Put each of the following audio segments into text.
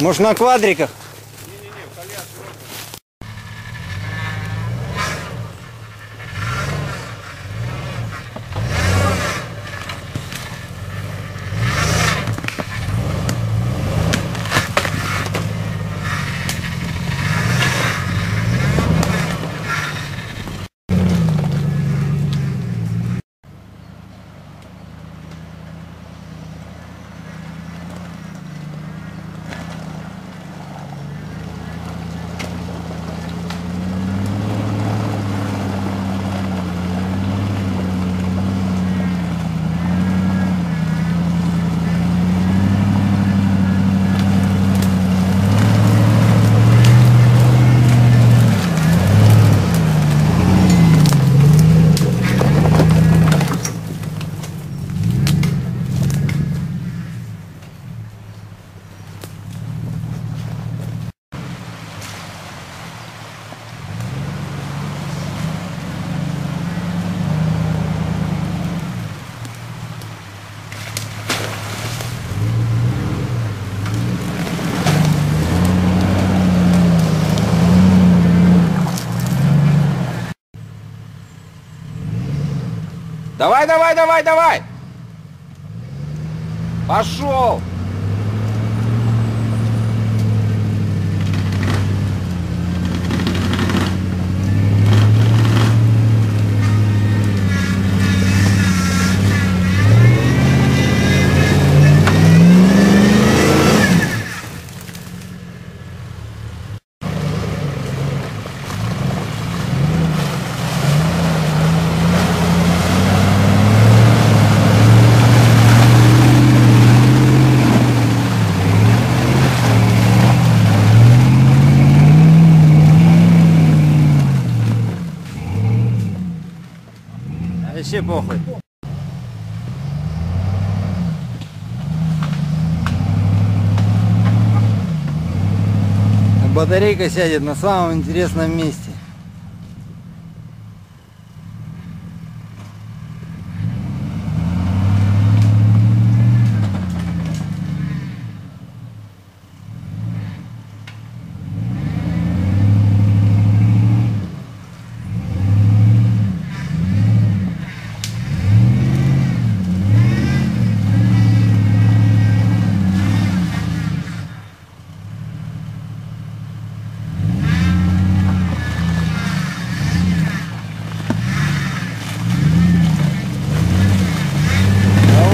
Может, на квадриках? Давай, давай, давай, давай! Пошел! Вообще похуй. Батарейка сядет на самом интересном месте.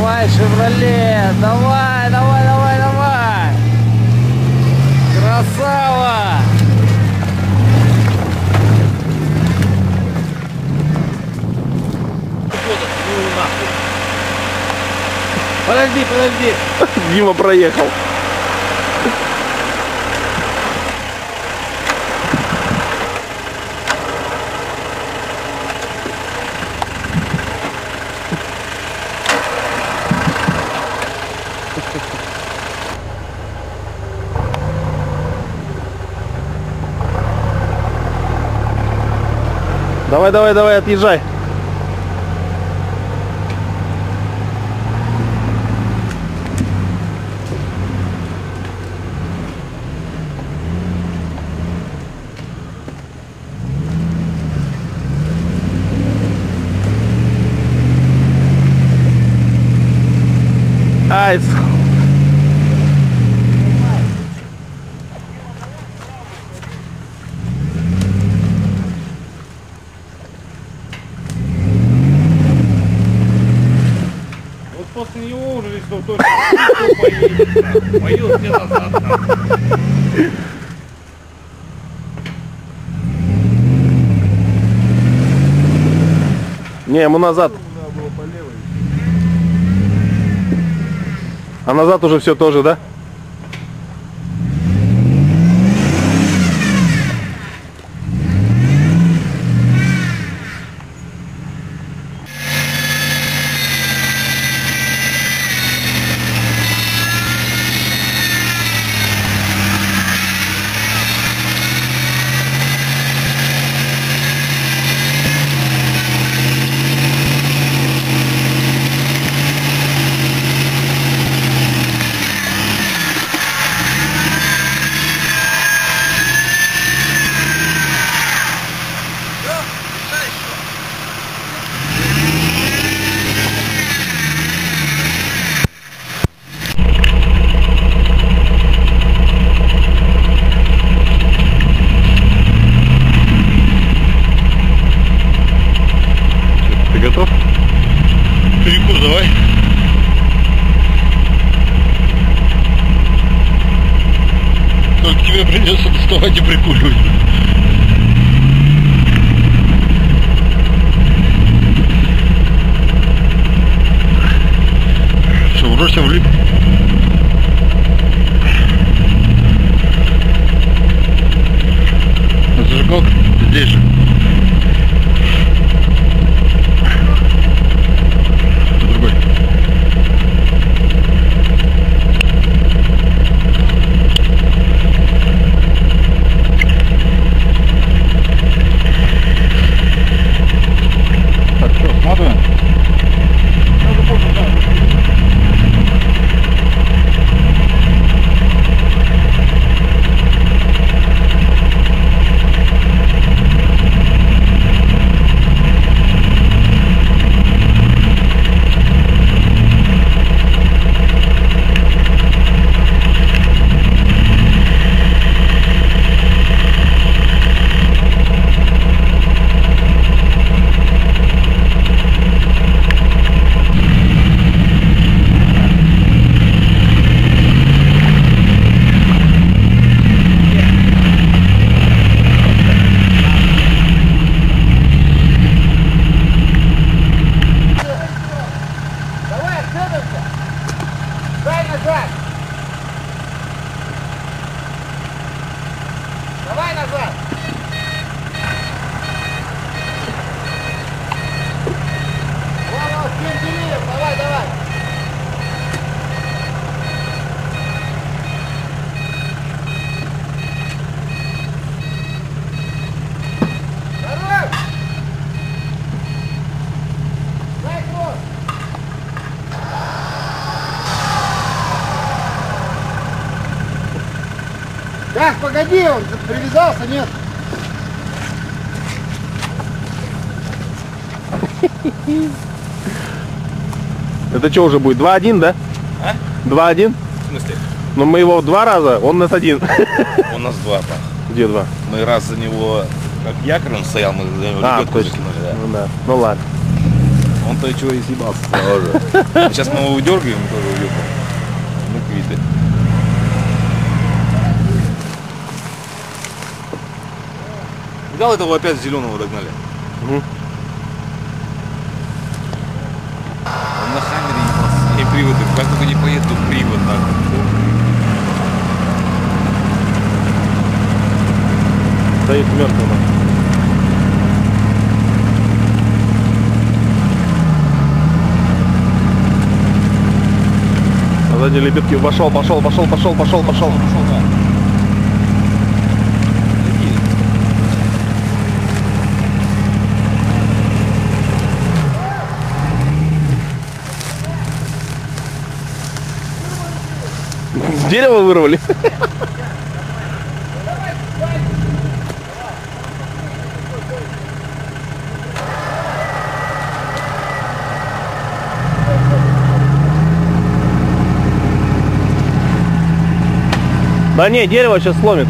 Давай, Шевроле, давай, давай, давай, давай. Красава. Подожди, подожди. Дима проехал. Давай, давай, давай, отъезжай. Ай, после него уже решил точно поедет. Поедет мне назад. не, ему назад. А назад уже все тоже, да? тебе придется доставать и прикуривать. Что, бросим в лип? Зажигалка здесь же. Другой. Так, что, смотрим? Давай назад! Вон, тень деревьев, давай, давай! Здорово! Дай хвост! Так, погоди, он привязался, нет? Это что уже будет? 2-1, да? А? 2-1? В смысле? Но мы его 2 раза, он нас 1. У нас 2, пах. Где 2? Мы раз за него, как якорь он стоял, мы за него А, лебедку точно. закинули, да. Ну да. Ну ладно. Он-то чего и съебался тоже. Сейчас мы его удергаем, тоже уйдем. Мы квиты. Видал, этого опять зеленого догнали? Угу. Он на хаммере ебался. И приводы, как только не поеду, привод так. Стоит мертвым. А сзади лебедки пошел. С дерева вырвали. Да не, дерево сейчас сломит.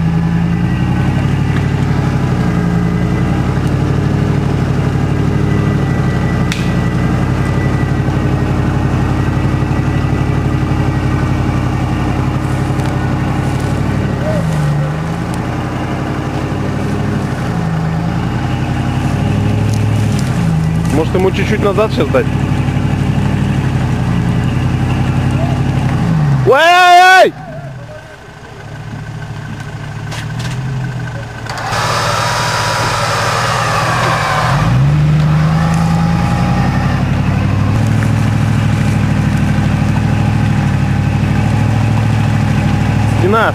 Может ему чуть-чуть назад сейчас дать? Ой-ой-ой!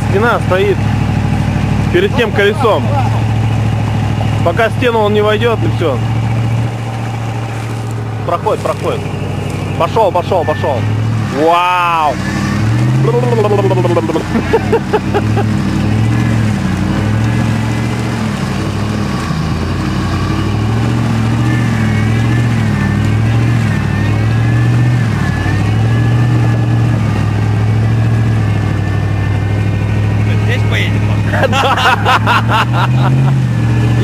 Стена стоит перед тем колесом. Пока стену он не войдет, и все. Проходит. Пошел. Вау! Здесь поедем?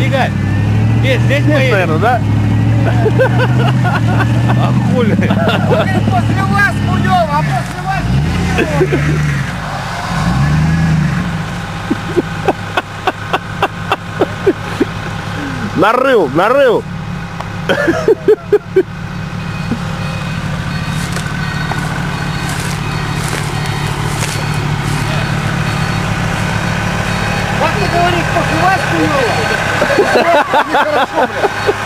Игорь, здесь поедем? Наверное, да? А хули? После вас хуёво, а после вас хуёво. Нарыл, нарыл. Как ты говоришь, похвать хуёво? Нехорошо, блядь.